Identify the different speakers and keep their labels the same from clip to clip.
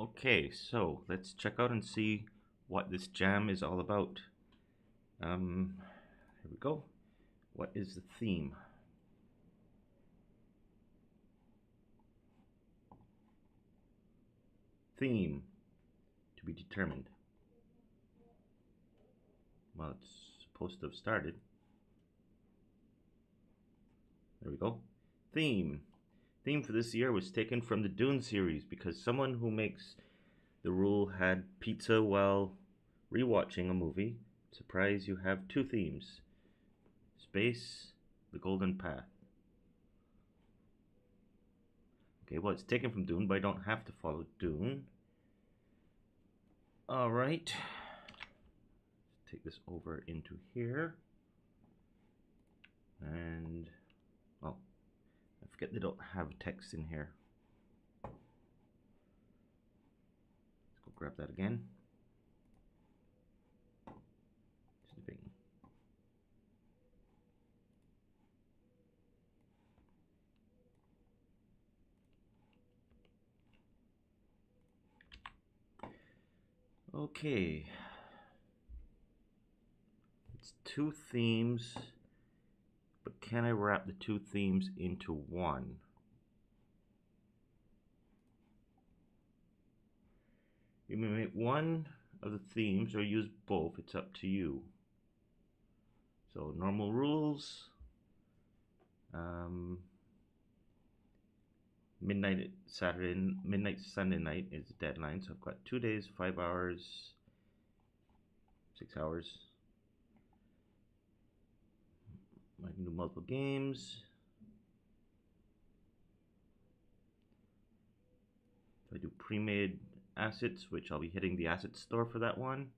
Speaker 1: Okay, so let's check out and see what this jam is all about. Here we go. What is the theme? Theme to be determined. Well, it's supposed to have started. There we go. Theme. Theme for this year was taken from the Dune series because someone who makes the rule had pizza while rewatching a movie. Surprise, you have two themes: space, the golden path. Okay, well, it's taken from Dune, but I don't have to follow Dune. All right. Let's take this over into here. And, well, I forget they don't have text in here. Let's go grab that again. Snipping. Okay. It's two themes, but can I wrap the two themes into one? You may make one of the themes or use both. It's up to you. So normal rules. Midnight Saturday, midnight Sunday night is the deadline. So I've got 2 days, 5 hours, 6 hours. I can do multiple games. If I do pre-made assets, which I'll be hitting the asset store for that one.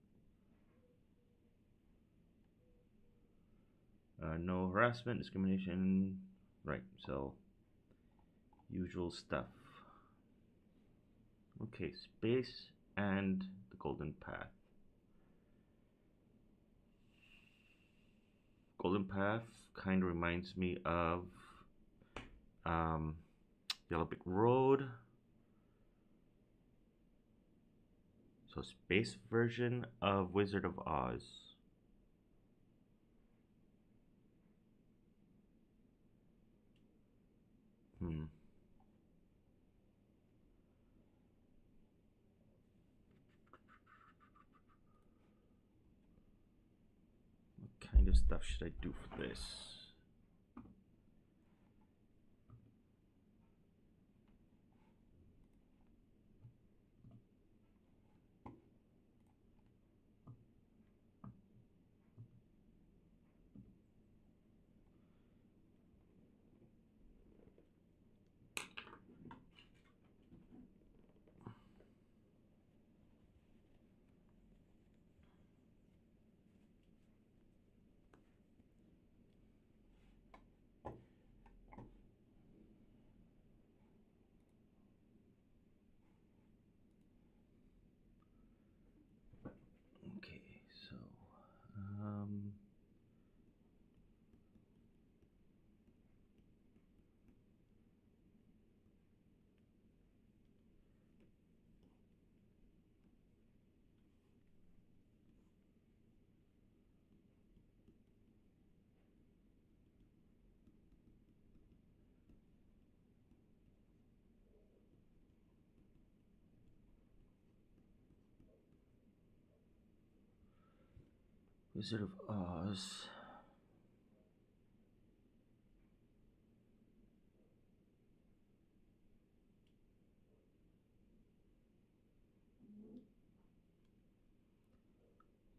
Speaker 1: No harassment, discrimination. Right, so usual stuff. Okay, space and the golden path. Golden path kind of reminds me of Yellow Brick Road. So space version of Wizard of Oz. What kind of stuff should I do for this? Okay, so Wizard of Oz.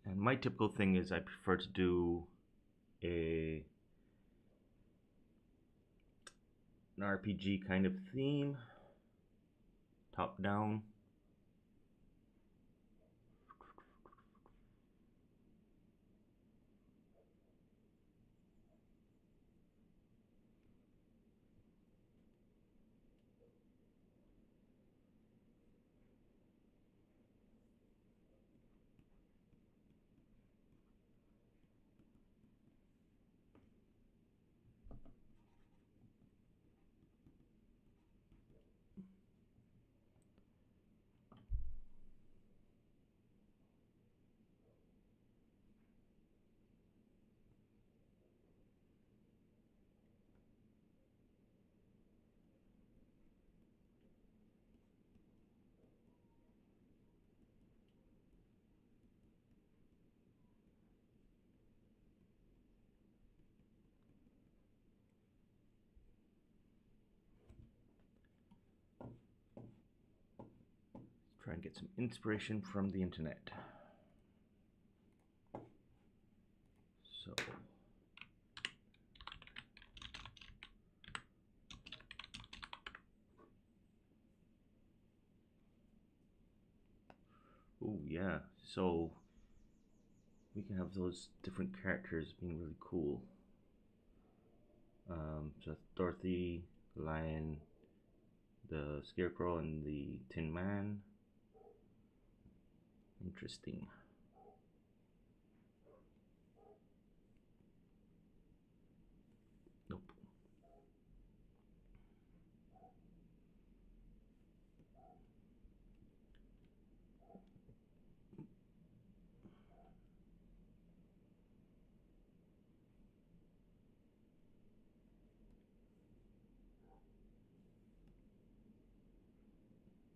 Speaker 1: And my typical thing is I prefer to do a an RPG kind of theme, top down. get some inspiration from the internet. So oh yeah, so we can have those different characters being really cool. So Dorothy, Lion, the Scarecrow, and the Tin Man. Interesting. Nope.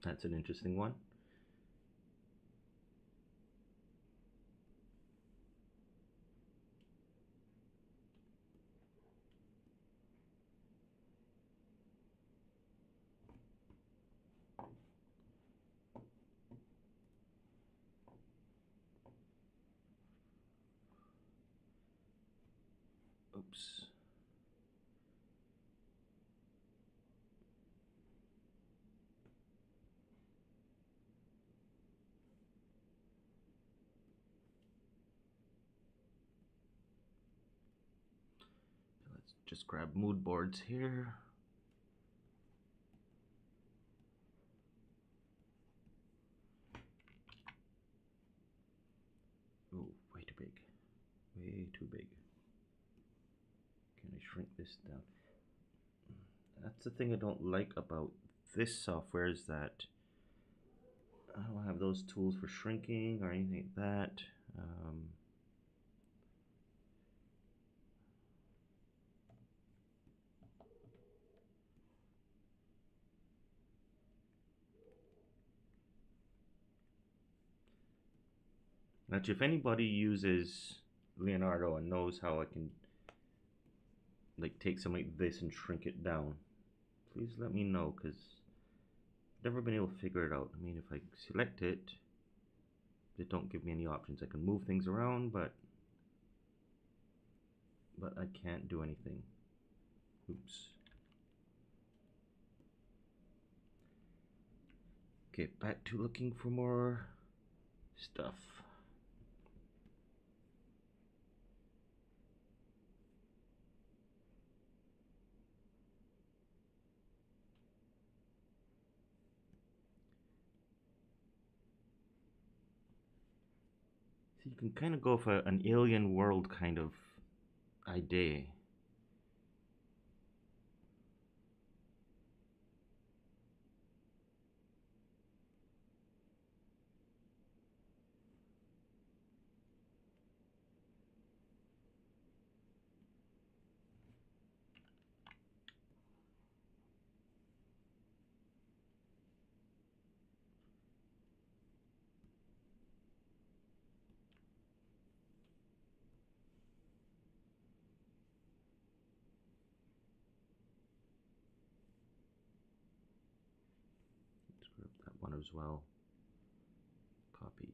Speaker 1: That's an interesting one. Oops. Let's just grab mood boards here. Oh, way too big. Way too big. Can I shrink this down? That's the thing I don't like about this software, is that I don't have those tools for shrinking or anything like that. Actually, if anybody uses Leonardo and knows how I can like take something like this and shrink it down, please let me know, because I've never been able to figure it out. I mean, if I select it, they don't give me any options. I can move things around, but I can't do anything. Oops. Okay, back to looking for more stuff. So you can kind of go for an alien world kind of idea. Let's grab that one as well. Copy.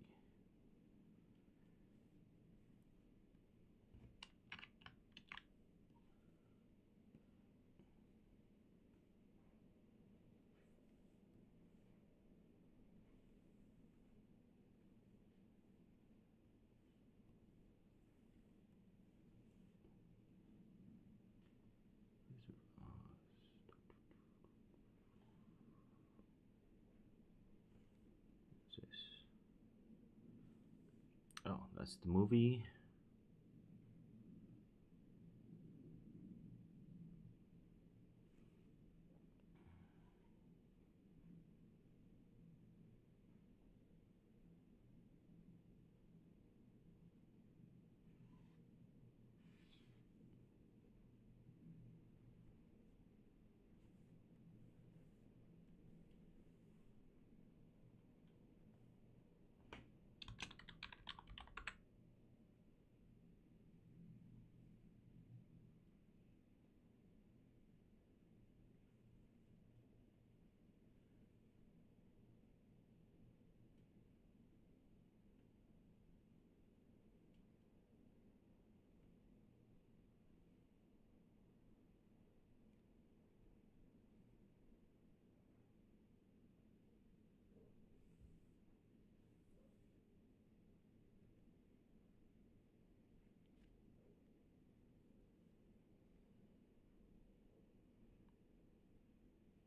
Speaker 1: What's this? Oh, that's the movie.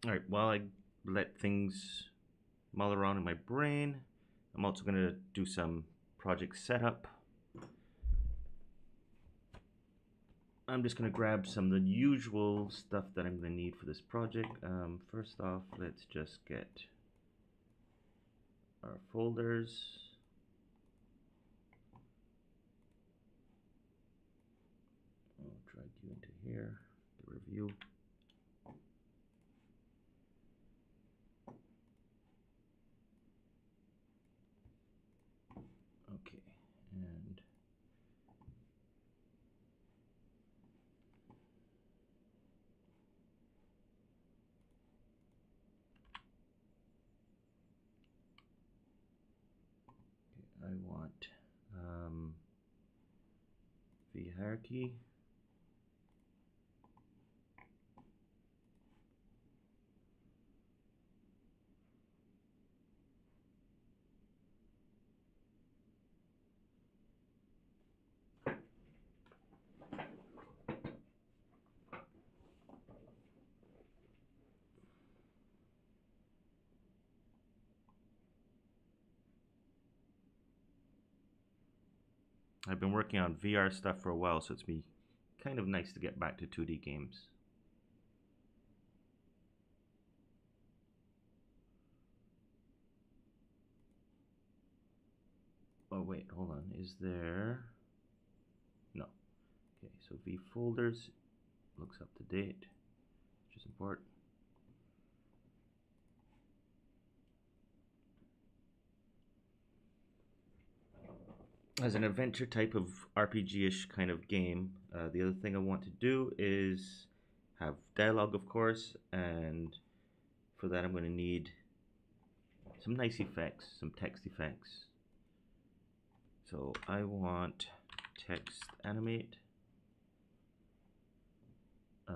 Speaker 1: Alright, while I let things mull around in my brain, I'm also going to do some project setup. I'm just going to grab some of the usual stuff that I'm going to need for this project. First off, let's just get our folders. I'll drag you into here, the review. Okay, and I want the hierarchy. I've been working on VR stuff for a while, so it's be kind of nice to get back to 2D games. Oh wait, hold on. Is there? No. Okay, so V folders looks up to date, which is important. As an adventure type of RPG-ish kind of game, the other thing I want to do is have dialogue, of course, and for that I'm going to need some nice effects, some text effects. So I want text animate. I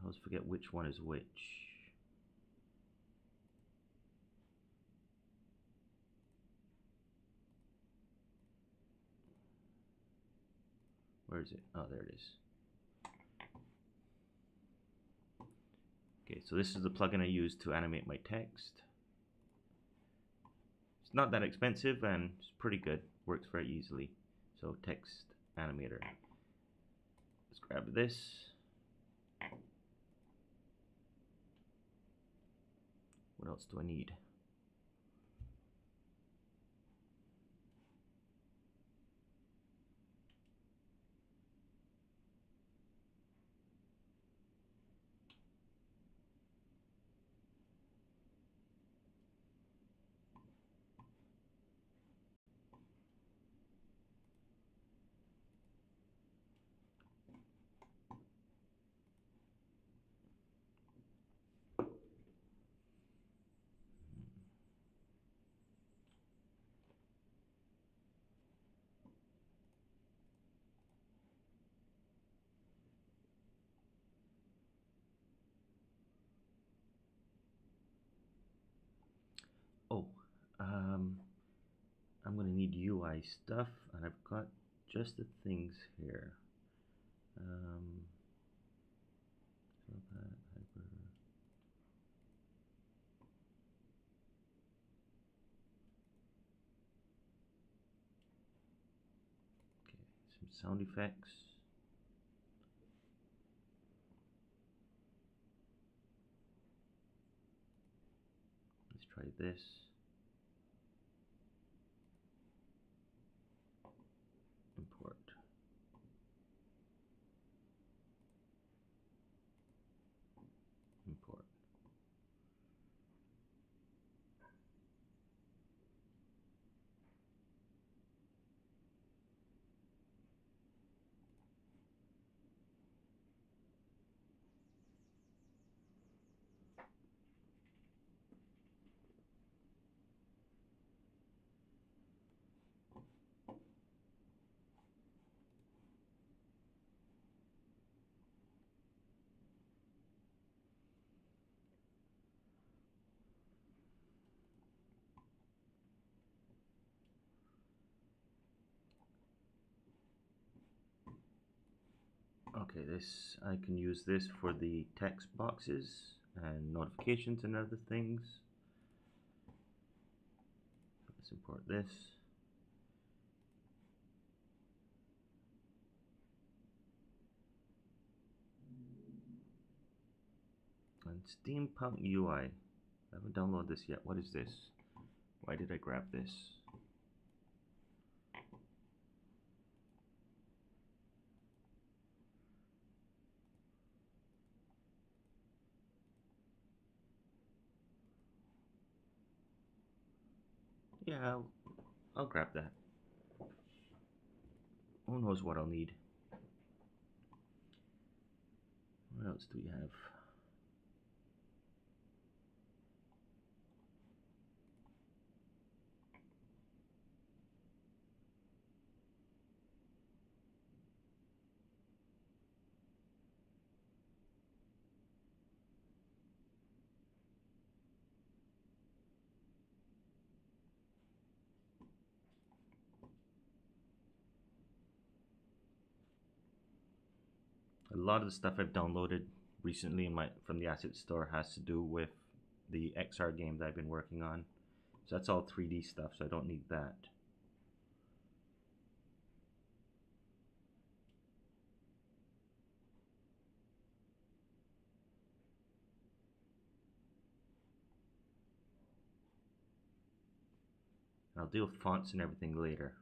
Speaker 1: always forget which one is which. Where is it? Oh, there it is. Okay, so this is the plugin I use to animate my text. It's not that expensive and it's pretty good. Works very easily. So text animator. Let's grab this. What else do I need? Oh, I'm going to need UI stuff, and I've got just the things here. Okay, some sound effects. Let's try this. Import. Import. Okay, this I can use this for the text boxes. and notifications and other things. Let's import this. And Steampunk UI. I haven't downloaded this yet. What is this? Why did I grab this? Yeah, I'll grab that. Who knows what I'll need. What else do we have? A lot of the stuff I've downloaded recently from the asset store has to do with the XR game that I've been working on. So that's all 3D stuff, so I don't need that. I'll deal with fonts and everything later.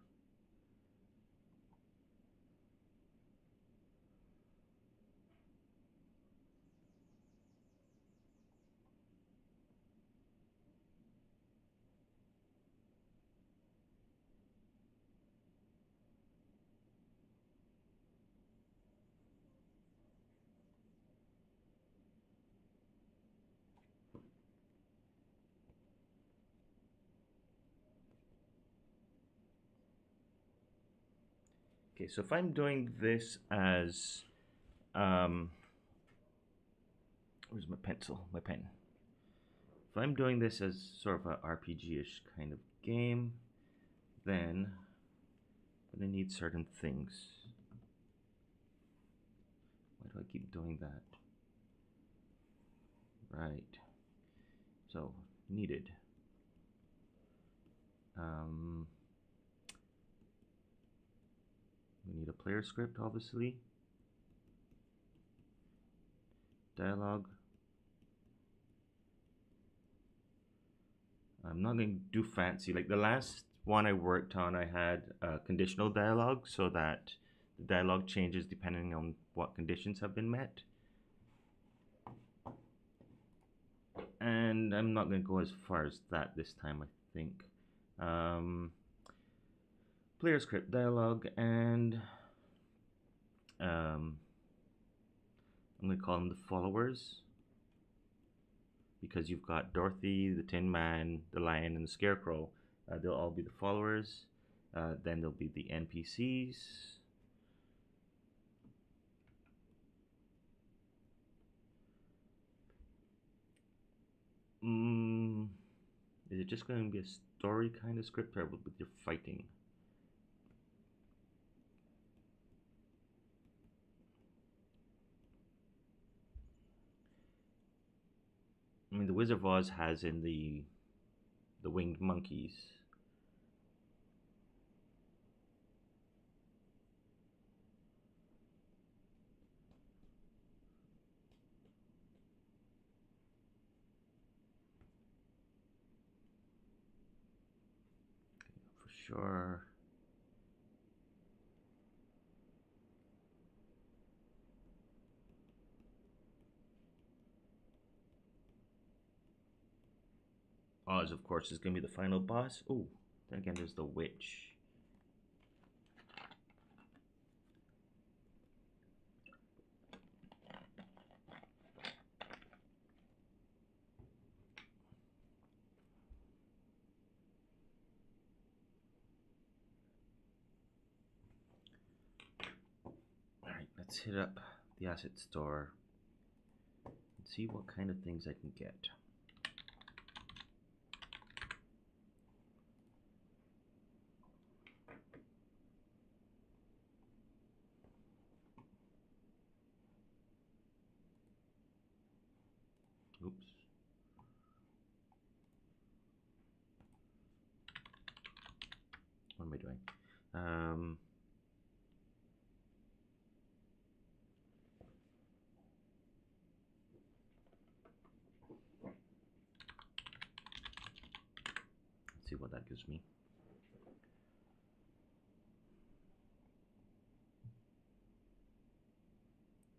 Speaker 1: Okay, so if I'm doing this as, where's my pencil, my pen? If I'm doing this as sort of an RPG-ish kind of game, then I'm gonna need certain things. Why do I keep doing that? Right. So, needed. We need a player script, obviously. Dialogue. I'm not going to do fancy. Like the last one I worked on, I had conditional dialogue so that the dialogue changes depending on what conditions have been met. And I'm not going to go as far as that this time, I think. Player script dialogue, and I'm going to call them the followers, because you've got Dorothy, the Tin Man, the Lion, and the Scarecrow. They'll all be the followers. Then there'll be the NPCs. Is it just going to be a story kind of script, or with your fighting? I mean, the Wizard of Oz has in the winged monkeys. For sure. Oz, of course, is going to be the final boss. Oh, then again, there's the witch. Alright, let's hit up the asset store and see what kind of things I can get. Ooh, am I doing? Let's see what that gives me.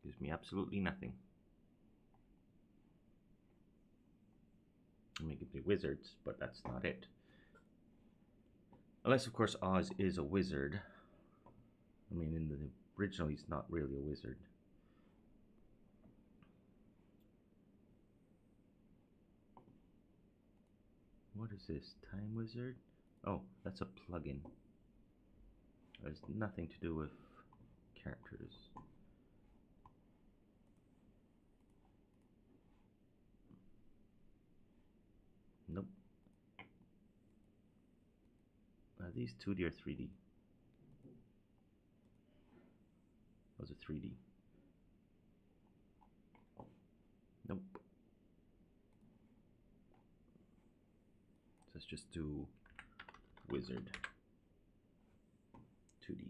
Speaker 1: Gives me absolutely nothing. It may give me wizards, but that's not it. Unless, of course, Oz is a wizard. I mean, in the original, he's not really a wizard. What is this? Time Wizard? Oh, that's a plugin. It has nothing to do with characters. Nope. Are these 2D or 3D? Those are 3D. Nope. So let's just do Wizard 2D.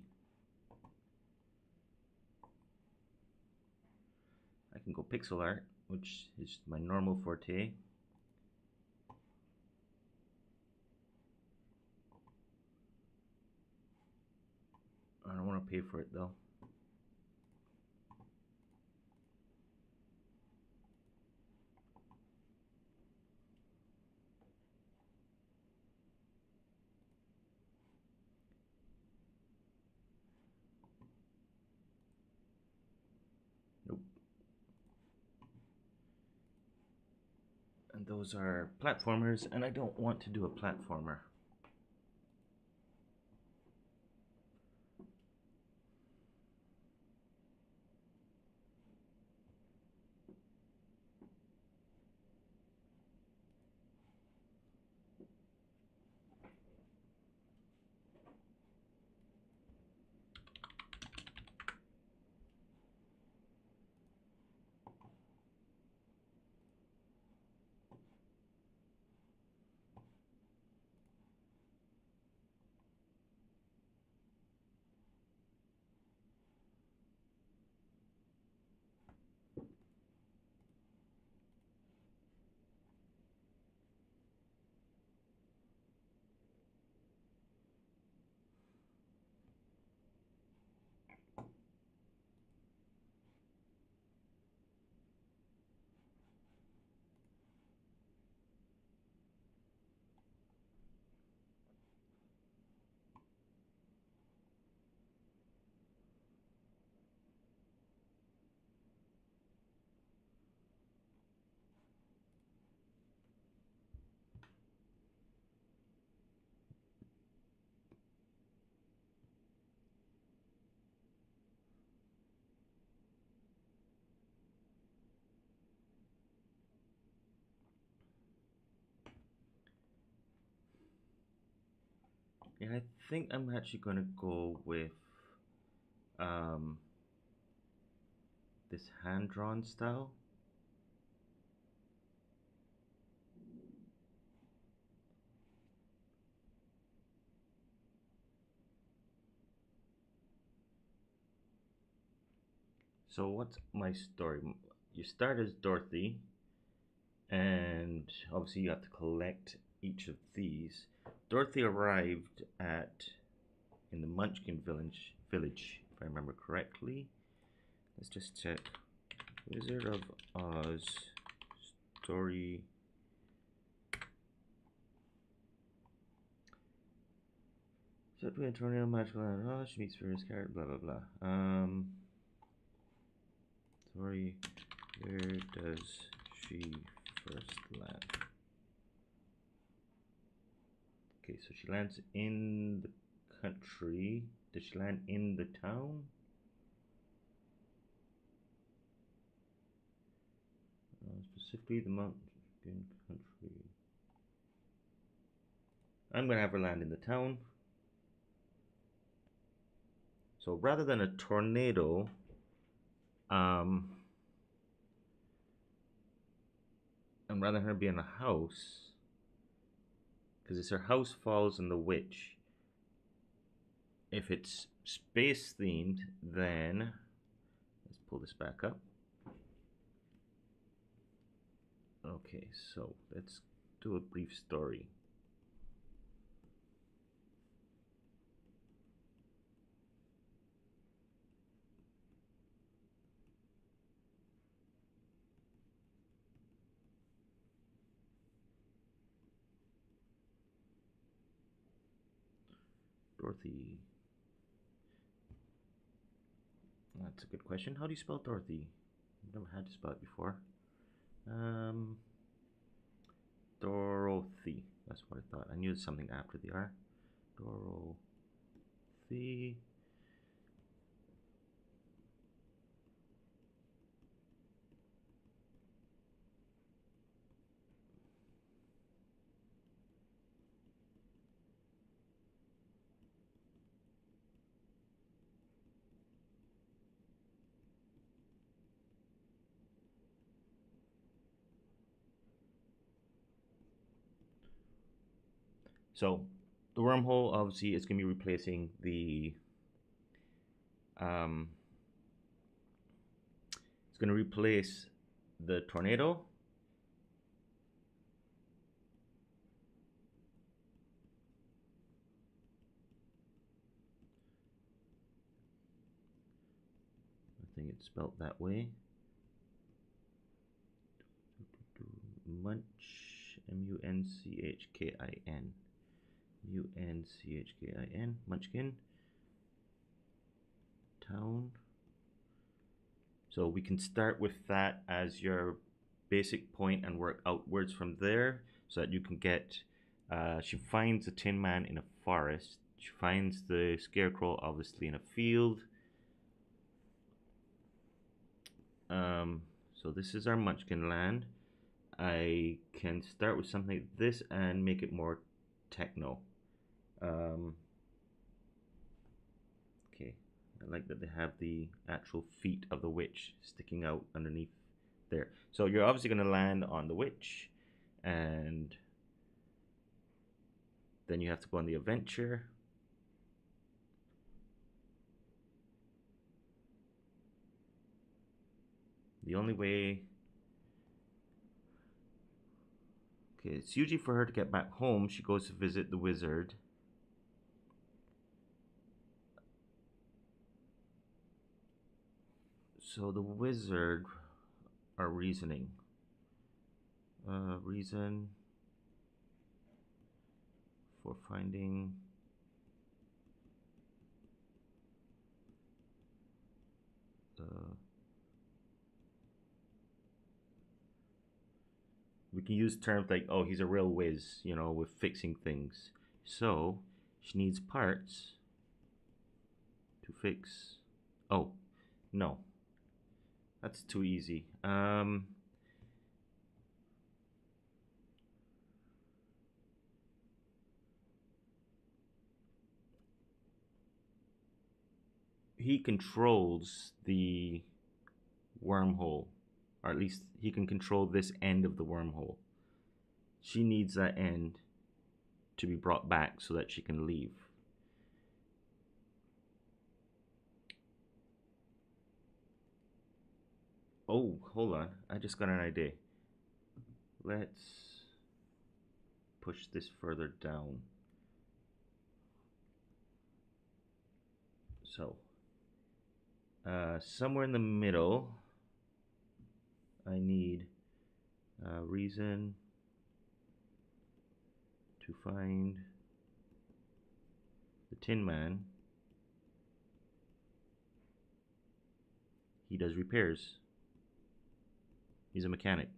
Speaker 1: I can go pixel art, which is my normal forte. I don't want to pay for it though. Nope. And those are platformers, and I don't want to do a platformer. Yeah, I think I'm actually going to go with this hand-drawn style. So what's my story? You start as Dorothy, and obviously you have to collect each of these. Dorothy arrived in the Munchkin village, if I remember correctly. Let's just check. Wizard of Oz story. Set by Antonio, magical and Oz. She meets various characters. Blah blah blah. Story. Where does she first land? Okay, so she lands in the country. Does she land in the town? Specifically the mountain country. I'm gonna have her land in the town. So rather than a tornado, and rather than her be in a house, because it's her house falls on the witch. if it's space themed, then let's pull this back up. Okay, so let's do a brief story. Dorothy. That's a good question. How do you spell Dorothy? I've never had to spell it before. Dorothy. That's what I thought. I knew it was something after the R. Dorothy. So the wormhole obviously is going to be replacing the it's going to replace the tornado. I think it's spelled that way. Munch, Munchkin. Munchkin. Munchkin. Town. So we can start with that as your basic point and work outwards from there so that you can get. She finds the Tin Man in a forest. She finds the Scarecrow obviously in a field. So this is our Munchkin land. I can start with something like this and make it more techno. Okay, I like that they have the actual feet of the witch sticking out underneath there. So you're obviously going to land on the witch, and then you have to go on the adventure. The only way... Okay, it's usually for her to get back home. She goes to visit the wizard. So the wizard are reasoning. Reason for finding the... We can use terms like, oh, he's a real whiz, you know, with fixing things. So she needs parts to fix... Oh, no. That's too easy. He controls the wormhole, or at least he can control this end of the wormhole. She needs that end to be brought back so that she can leave. Oh, hold on. I just got an idea. Let's push this further down. So, somewhere in the middle, I need a reason to find the Tin Man. He does repairs. He's a mechanic.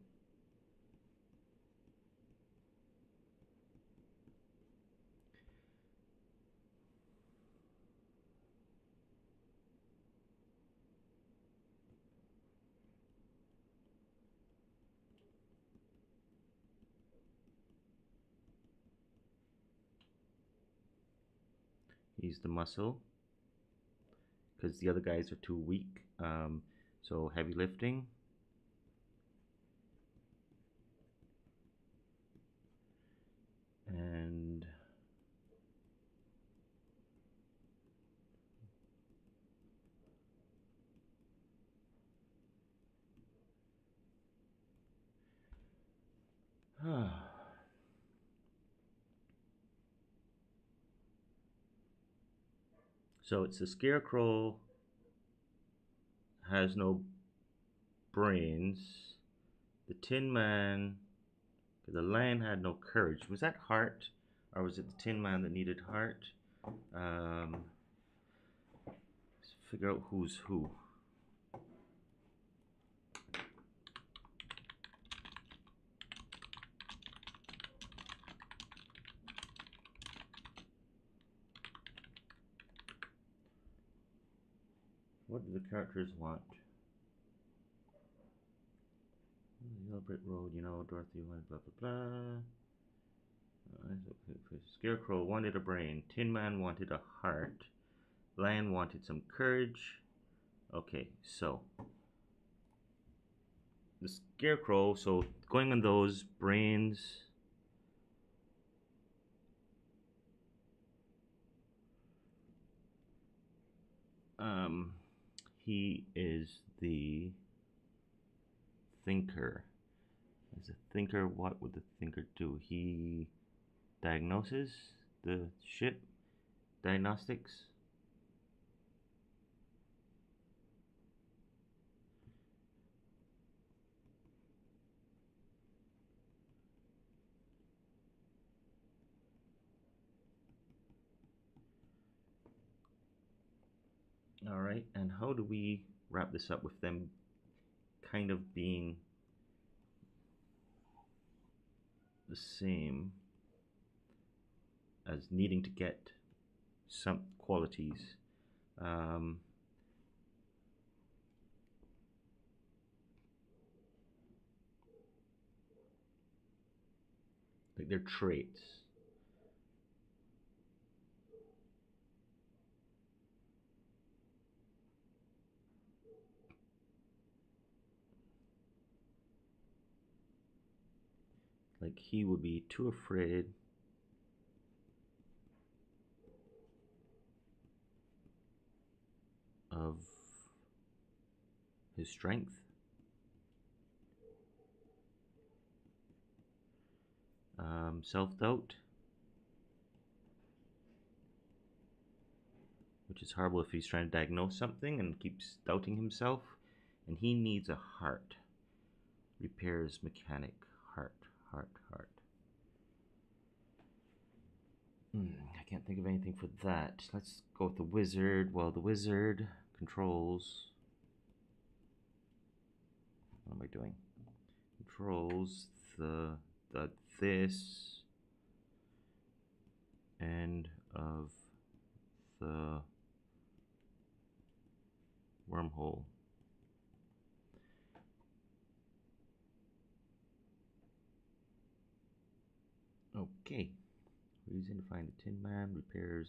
Speaker 1: He's the muscle, because the other guys are too weak. So heavy lifting. And So it's the Scarecrow has no brains. The Tin Man, the Lion had no courage. Was that heart, or was it the Tin Man that needed heart? Let's figure out who's who. What do the characters want? Yellow Brick Road, you know, Dorothy wanted blah blah blah. Scarecrow wanted a brain. Tin Man wanted a heart. Lion wanted some courage. Okay, so the Scarecrow, so going on those brains. He is the thinker. As a thinker, what would the thinker do? He diagnoses the ship, diagnostics. All right, and how do we wrap this up with them kind of being the same as needing to get some qualities? Like their traits. Like he would be too afraid of his strength. Self-doubt, which is horrible if he's trying to diagnose something and keeps doubting himself. And he needs a heart. Repairs mechanic. Heart. I can't think of anything for that. Let's go with the wizard. Well, the wizard controls. What am I doing? Controls the this end of the wormhole. Okay. Reason to find the Tin Man. Repairs.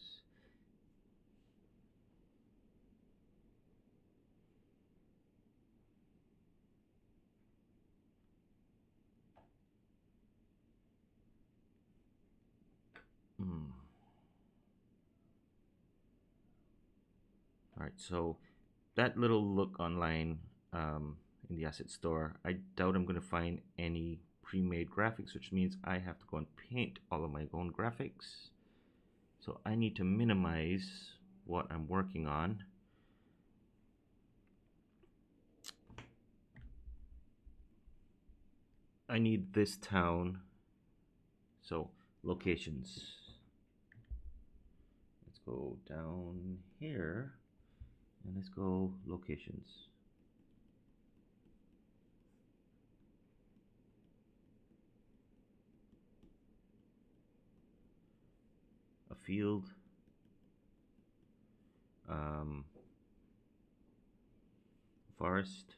Speaker 1: Alright, so that little look online in the asset store, I doubt I'm going to find any pre-made graphics, which means I have to go and paint all of my own graphics. So I need to minimize what I'm working on. I need this town. So locations. Let's go down here and let's go locations. A field. Forest.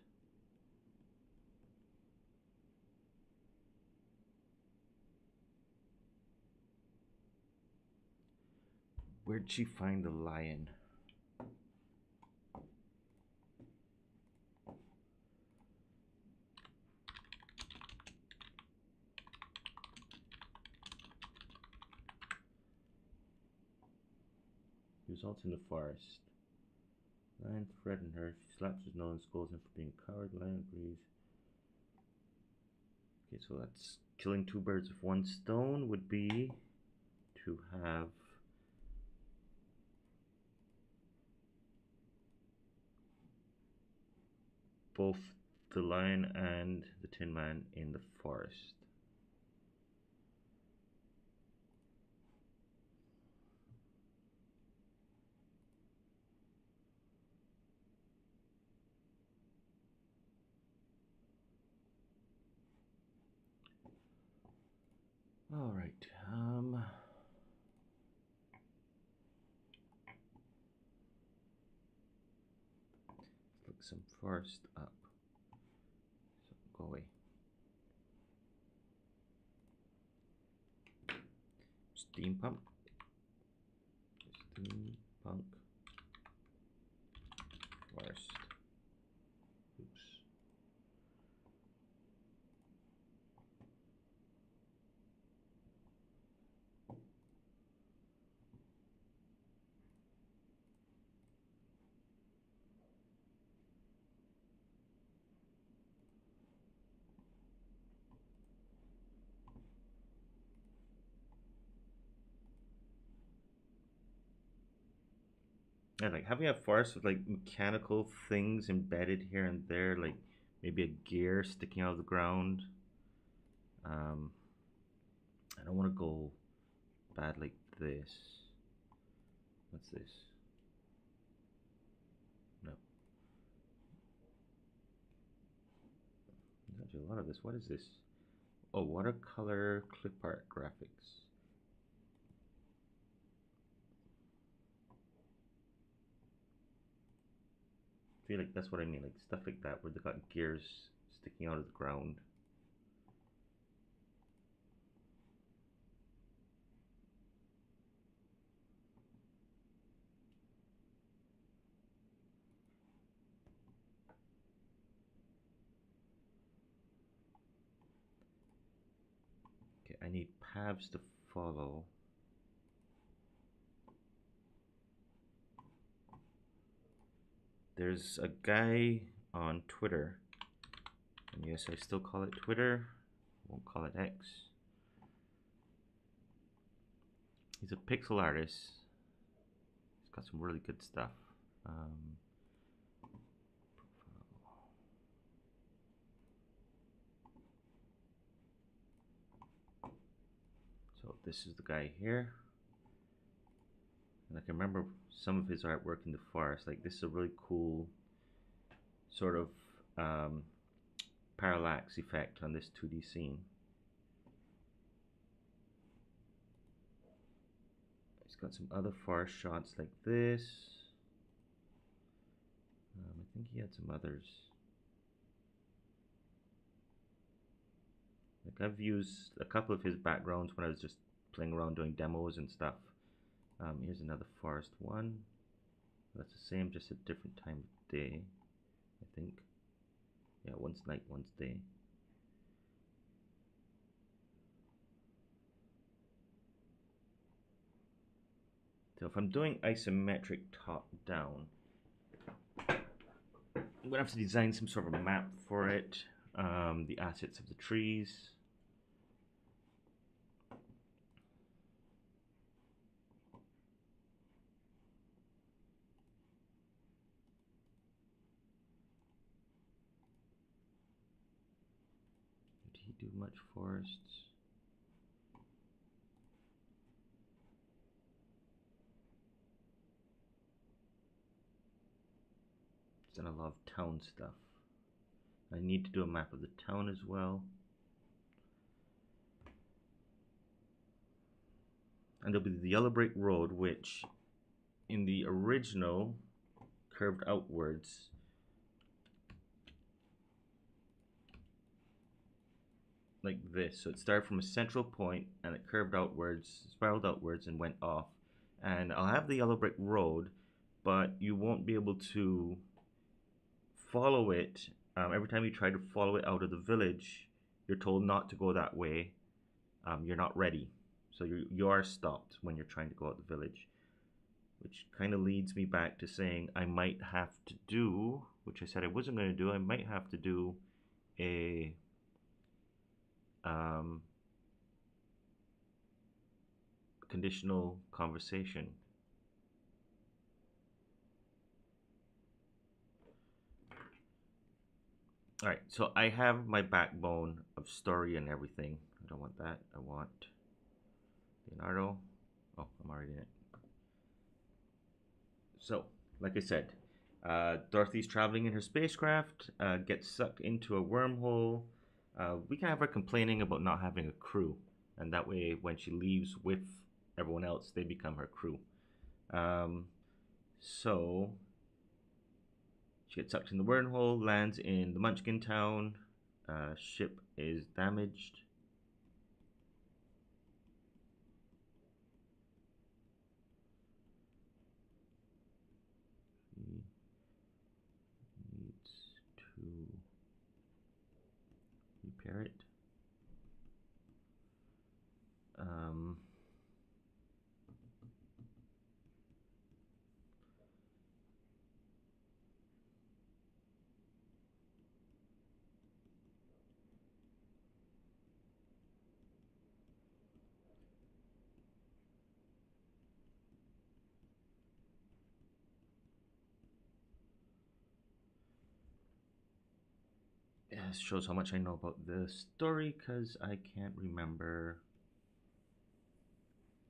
Speaker 1: Where'd she find the lion? Results in the forest. Lion threatened her. She slaps his nose and scolds him for being a coward. Lion agrees. Okay, so that's killing two birds with one stone would be to have both the Lion and the Tin Man in the forest. All right. Let's look some forest up. So go away. Steampunk. Steampunk forest. Oops. Yeah, like having a forest with like mechanical things embedded here and there, like maybe a gear sticking out of the ground. I don't want to go bad like this. What's this? No. There's actually a lot of this. What is this? Oh, watercolor clip art graphics. I feel like that's what I mean, like stuff like that where they got gears sticking out of the ground. Okay, I need paths to follow. There's a guy on Twitter, and yes, I still call it Twitter, won't call it X. He's a pixel artist. He's got some really good stuff. So this is the guy here. And I can remember some of his artwork in the forest. Like this is a really cool sort of parallax effect on this 2D scene. He's got some other forest shots like this. I think he had some others. Like I've used a couple of his backgrounds when I was just playing around doing demos and stuff. Here's another forest one. That's the same, just a different time of day, I think. Yeah, one's night, one's day. So if I'm doing isometric top down, I'm gonna have to design some sort of a map for it. The assets of the trees. Did he do much forests? He's done a lot of town stuff. I need to do a map of the town as well. And there'll be the Yellow Brick Road, which in the original curved outwards. Like this. So it started from a central point and it curved outwards, spiraled outwards and went off. And I'll have the Yellow Brick Road, but you won't be able to follow it. Every time you try to follow it out of the village, you're told not to go that way. You're not ready. So you are stopped when you're trying to go out the village. Which kind of leads me back to saying I might have to do, which I said I wasn't going to do, I might have to do a conditional conversation. All right, so I have my backbone of story and everything. I don't want that. I want Leonardo. Oh, I'm already in it. So, like I said, Dorothy's traveling in her spacecraft, gets sucked into a wormhole. We can have her complaining about not having a crew, and that way, when she leaves with everyone else, they become her crew. Um, so, she gets sucked in the wormhole, lands in the Munchkin town. Ship is damaged. He needs to repair it. Um, yeah, this shows how much I know about the story because I can't remember.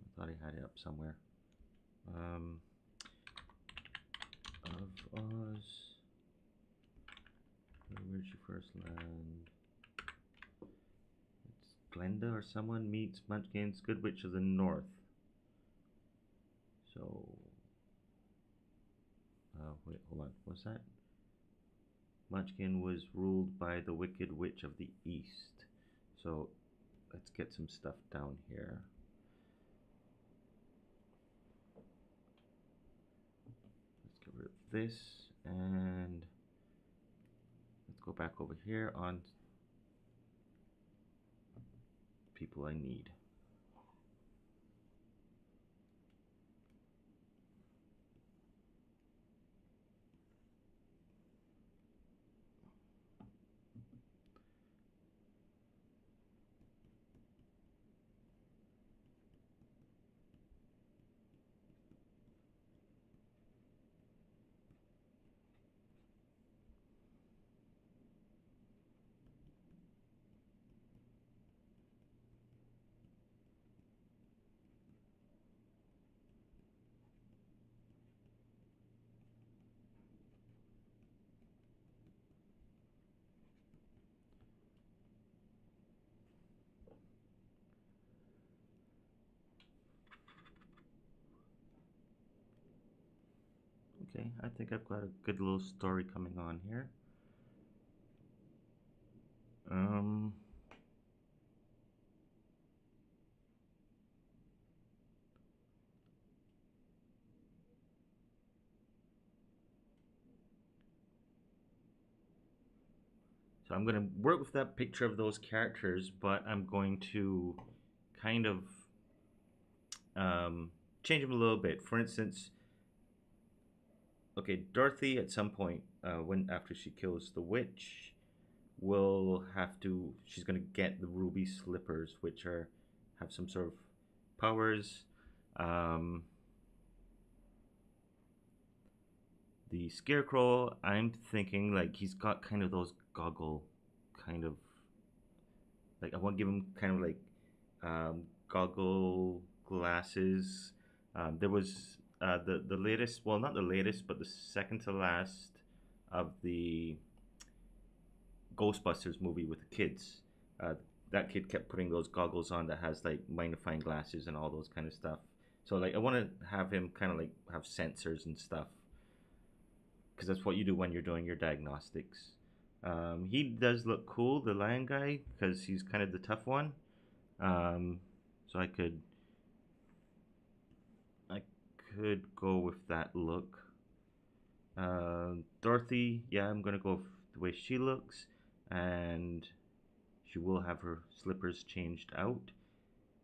Speaker 1: I thought I had it up somewhere. Um, of Oz. Where did she first land? It's Glenda or someone meets Munchkin's Good Witch of the North. So, wait, hold on. What's that? Munchkin was ruled by the Wicked Witch of the East. So, let's get some stuff down here. Let's get rid of this and let's go back over here on people I need. Okay, I think I've got a good little story coming on here. Um, so I'm going to work with that picture of those characters, but I'm going to kind of change them a little bit. For instance, okay, Dorothy at some point, when after she kills the witch, will have to. She's going to get the ruby slippers, which are have some sort of powers. Um, the Scarecrow, I'm thinking like he's got kind of those goggle, kind of like I want to give him kind of like goggle glasses. There was the latest, well, not the latest, but the second to last of the Ghostbusters movie with the kids. Uh, that kid kept putting those goggles on that has like magnifying glasses and all those kind of stuff. So like I want to have him kind of like have sensors and stuff because that's what you do when you're doing your diagnostics. He does look cool, the lion guy, because he's kind of the tough one. Um, so I could go with that look. Dorothy, yeah, I'm gonna go with the way she looks, and she will have her slippers changed out.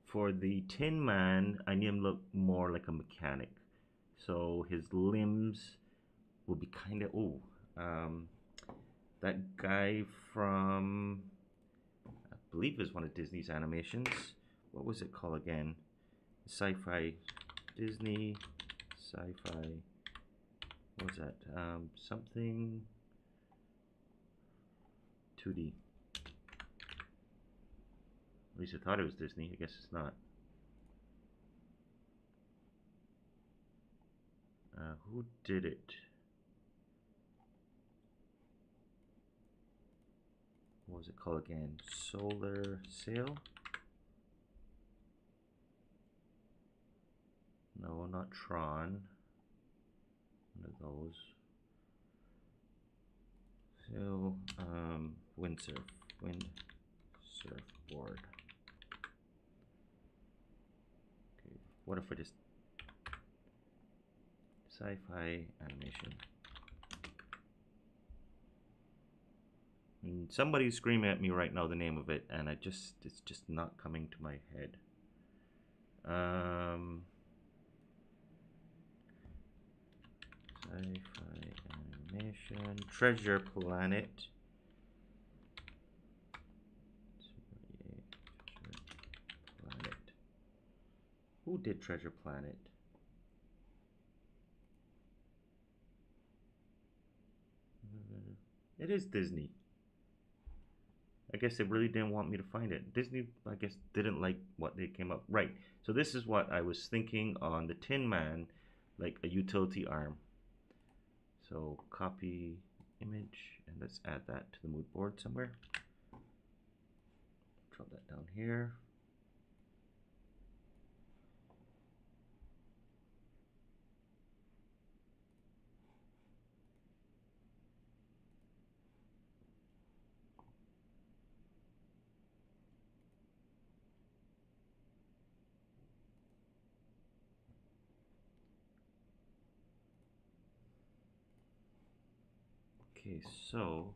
Speaker 1: For the Tin Man, I need him to look more like a mechanic, so his limbs will be kind of um, that guy from I believe is one of Disney's animations. What was it called again? Sci-fi, Disney, sci-fi. What was that? Something. 2D. At least I thought it was Disney. I guess it's not. Who did it? What was it called again? Solar Sail? No, not Tron. One of those. Sail, windsurf. Windsurfboard. Okay, what if I just sci-fi animation? And somebody's screaming at me right now the name of it, and it's just not coming to my head. Sci-fi animation. Treasure Planet. Who did Treasure Planet? It is Disney. I guess they really didn't want me to find it. Disney, I guess, didn't like what they came up. Right. So this is what I was thinking on the Tin Man, like a utility arm. So copy image, and let's add that to the mood board somewhere. Drop that down here. Okay, so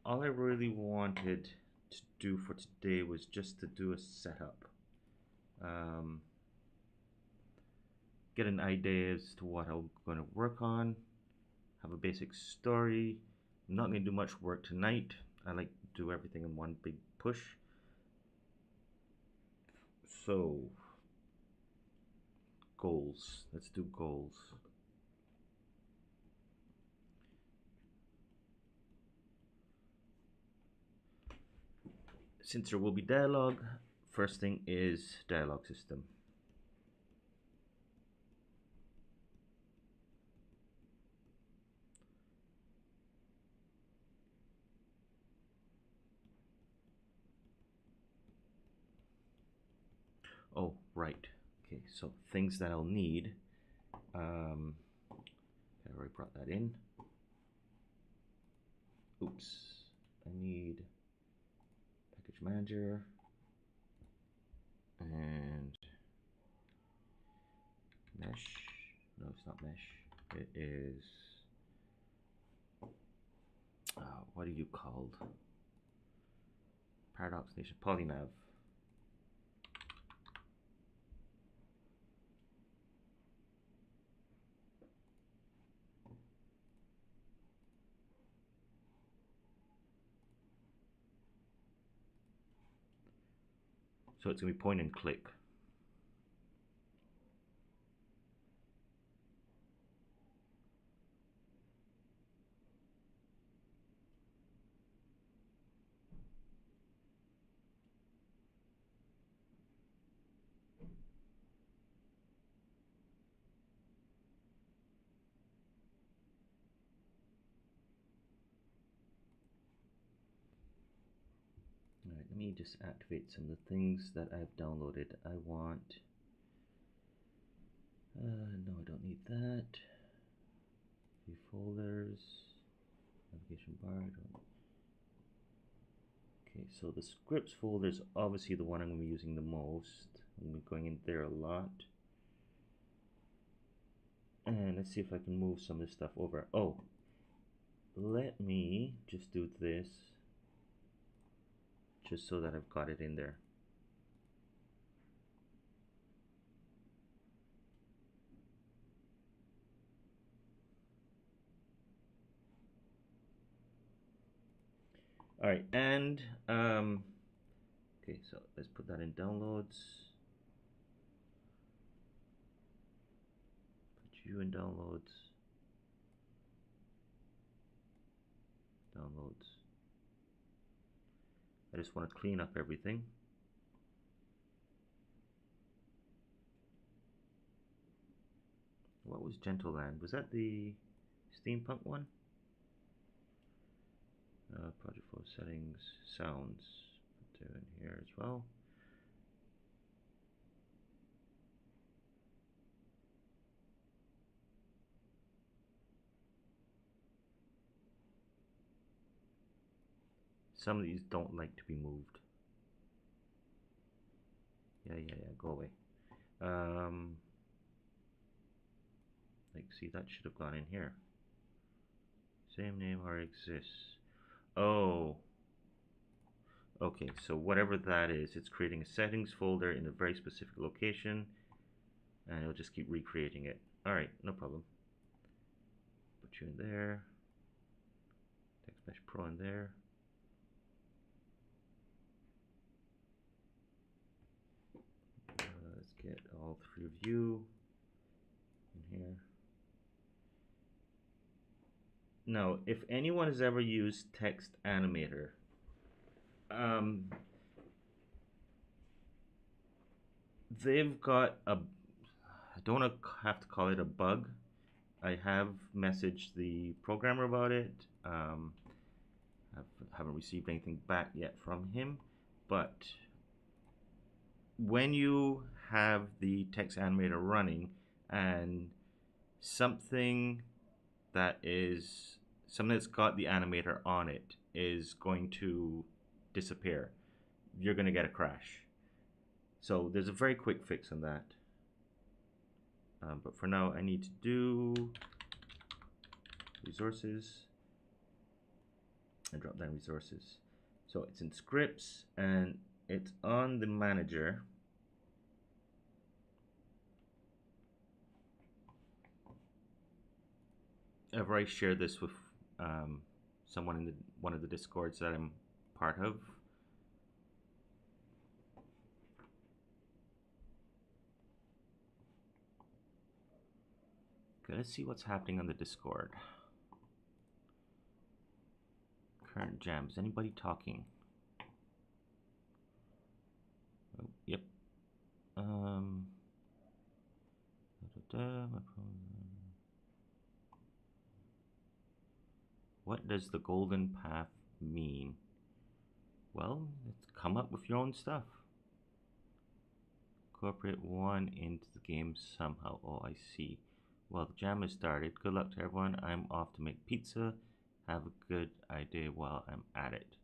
Speaker 1: all I really wanted to do for today was just to do a setup. Get an idea as to what I'm going to work on, have a basic story. I'm not going to do much work tonight. I like to do everything in one big push. So, goals. Let's do goals. Since there will be dialogue, first thing is dialogue system. Oh, right. Okay, so things that I'll need. I already brought that in. Oops. I need package manager and mesh. No, it's not mesh. It is. What are you called? Paradox Nation. Polynav. So it's going to be point and click. Alright, let me just activate some of the things that I've downloaded. I want... no, I don't need that. View folders. Navigation bar. Okay, so the scripts folder is obviously the one I'm going to be using the most. I'm going to be going in there a lot. And let's see if I can move some of this stuff over. Oh, let me just do this. Just so that I've got it in there. All right, and okay, so let's put that in downloads. Put you in downloads. Downloads. I just want to clean up everything. What was Gentle Land? Was that the steampunk one? Project flow settings, sounds. Put them in here as well. Some of these don't like to be moved. Yeah, go away. Like, see, that should have gone in here. Same name or exists. Oh. Okay, so whatever that is, it's creating a settings folder in a very specific location, and it'll just keep recreating it. Alright, no problem. Put you in there. TextMesh Pro in there. Let's get all three of you in here. Now, if anyone has ever used Text Animator, they've got a, I don't have to call it a bug. I have messaged the programmer about it. Haven't received anything back yet from him, but when you have the Text Animator running and something that's got the animator on it is going to disappear, you're going to get a crash. So there's a very quick fix on that. But for now, I need to do resources and drop down resources. So it's in scripts and it's on the manager. I've already shared this with someone in one of the discords that I'm part of. Okay, let's see what's happening on the Discord. Current jams. Anybody talking? Oh, yep. What does the golden path mean? Well, let's come up with your own stuff. Incorporate one into the game somehow. Oh, I see. Well, the jam has started. Good luck to everyone. I'm off to make pizza. Have a good idea while I'm at it.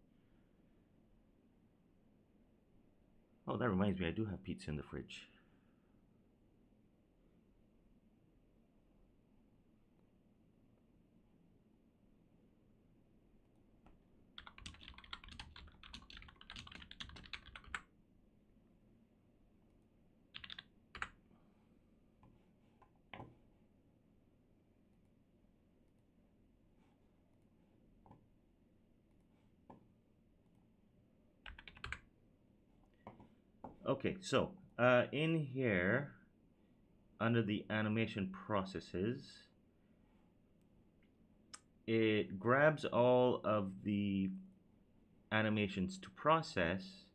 Speaker 1: Oh, that reminds me, I do have pizza in the fridge. Okay, so in here, under the animation processes, it grabs all of the animations to process,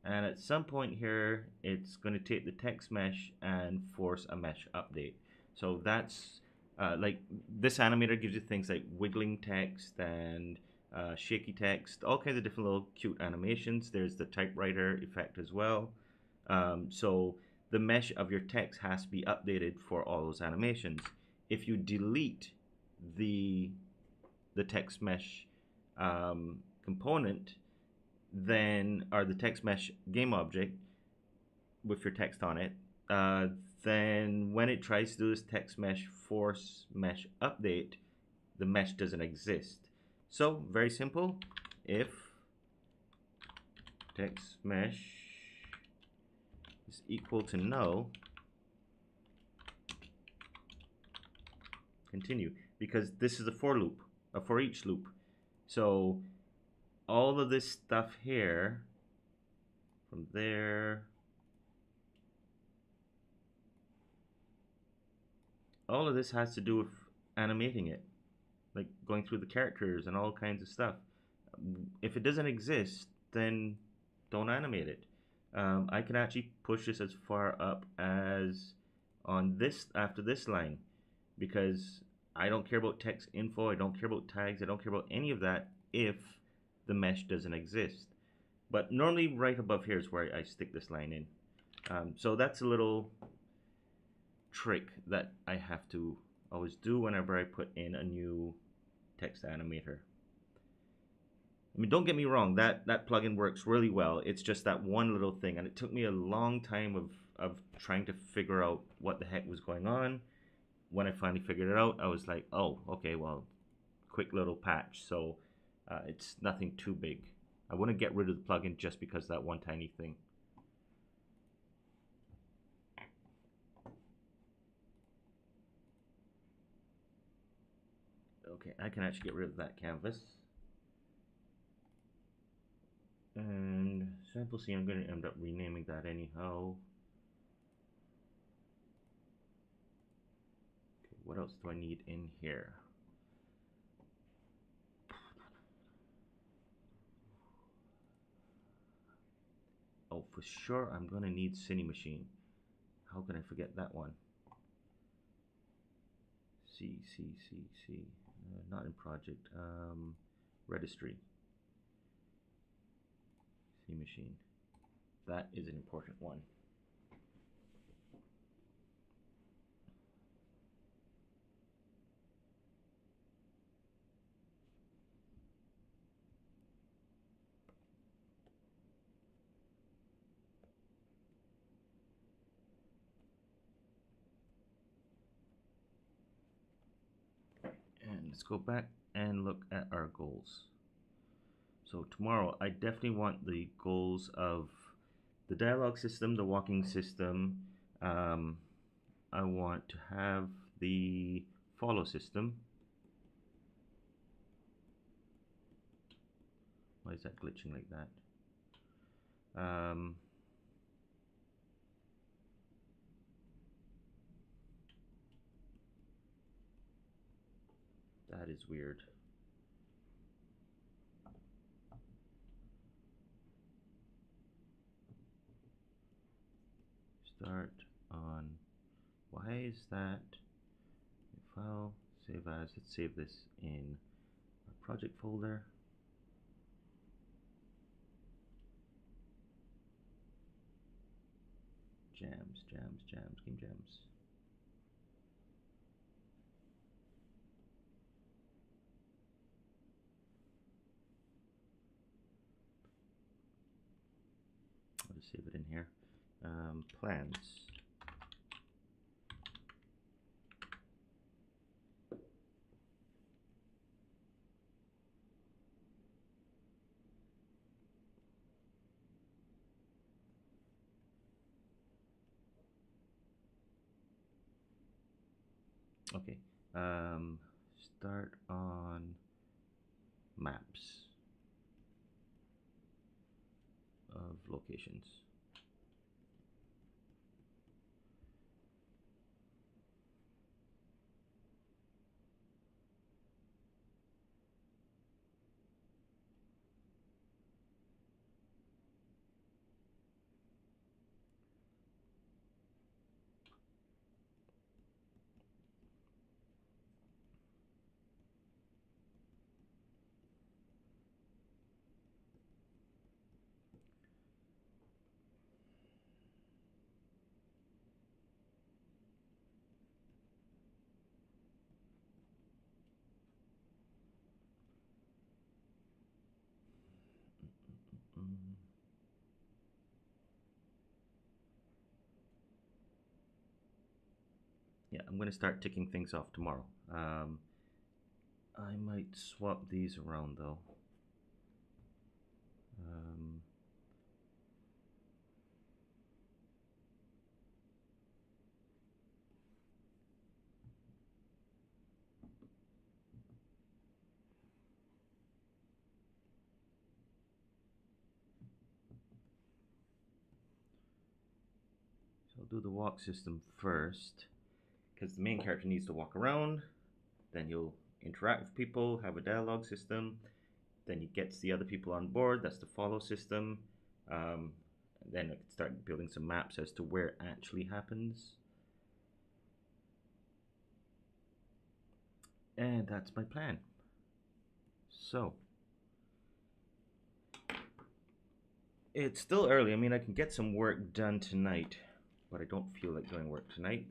Speaker 1: and at some point here, it's going to take the text mesh and force a mesh update. So that's like this animator gives you things like wiggling text and shaky text, all kinds of different little cute animations. There's the typewriter effect as well. So the mesh of your text has to be updated for all those animations. If you delete the text mesh component, then, or the text mesh game object with your text on it, then when it tries to do this text mesh force mesh update, the mesh doesn't exist. So very simple. If text mesh is equal to null, continue, because this is a for loop, a for each loop. So all of this stuff here, from there, all of this has to do with animating it, like going through the characters and all kinds of stuff. If it doesn't exist, then don't animate it. I can actually push this as far up as on this after this line because I don't care about text info, I don't care about tags, I don't care about any of that if the mesh doesn't exist. But normally right above here is where I stick this line in. So that's a little trick that I have to always do whenever I put in a new text animator. I mean, don't get me wrong, that plugin works really well. It's just that one little thing, and it took me a long time of trying to figure out what the heck was going on. When I finally figured it out, I was like, oh, okay, well, quick little patch. So it's nothing too big. I wouldn't get rid of the plugin just because of that one tiny thing. Okay, I can actually get rid of that canvas. And sample C, I'm going to end up renaming that anyhow. Okay, what else do I need in here? Oh, for sure, I'm going to need Cinemachine. How can I forget that one? C. Not in project. Registry. Cinemachine. That is an important one. And let's go back and look at our goals. So tomorrow, I definitely want the goals of the dialogue system, the walking system. I want to have the follow system. Why is that glitching like that? That is weird. Start on. Why is that? File, save as. Let's save this in our project folder. Jams, game jams. I'll just save it in here. Plans. Okay. Start on maps of locations. Mm. Yeah, I'm going to start ticking things off tomorrow. I might swap these around though. So I'll do the walk system first because the main character needs to walk around. Then you'll interact with people, have a dialogue system, then he gets the other people on board. That's the follow system. Then I can start building some maps as to where it actually happens. And that's my plan. So, it's still early. I mean, I can get some work done tonight, but I don't feel like doing work tonight.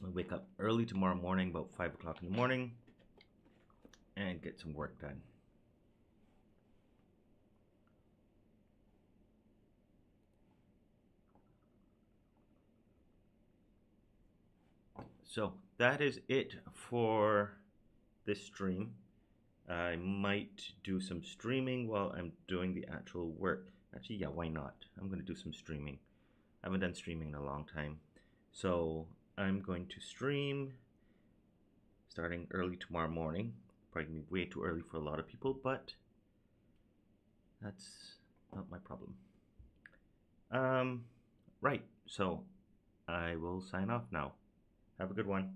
Speaker 1: I'll wake up early tomorrow morning, about 5 o'clock in the morning, and get some work done. So that is it for this stream. I might do some streaming while I'm doing the actual work. Actually, yeah, why not? I'm going to do some streaming. I haven't done streaming in a long time. So I'm going to stream starting early tomorrow morning. Probably way too early for a lot of people, but that's not my problem. Right, so I will sign off now. Have a good one.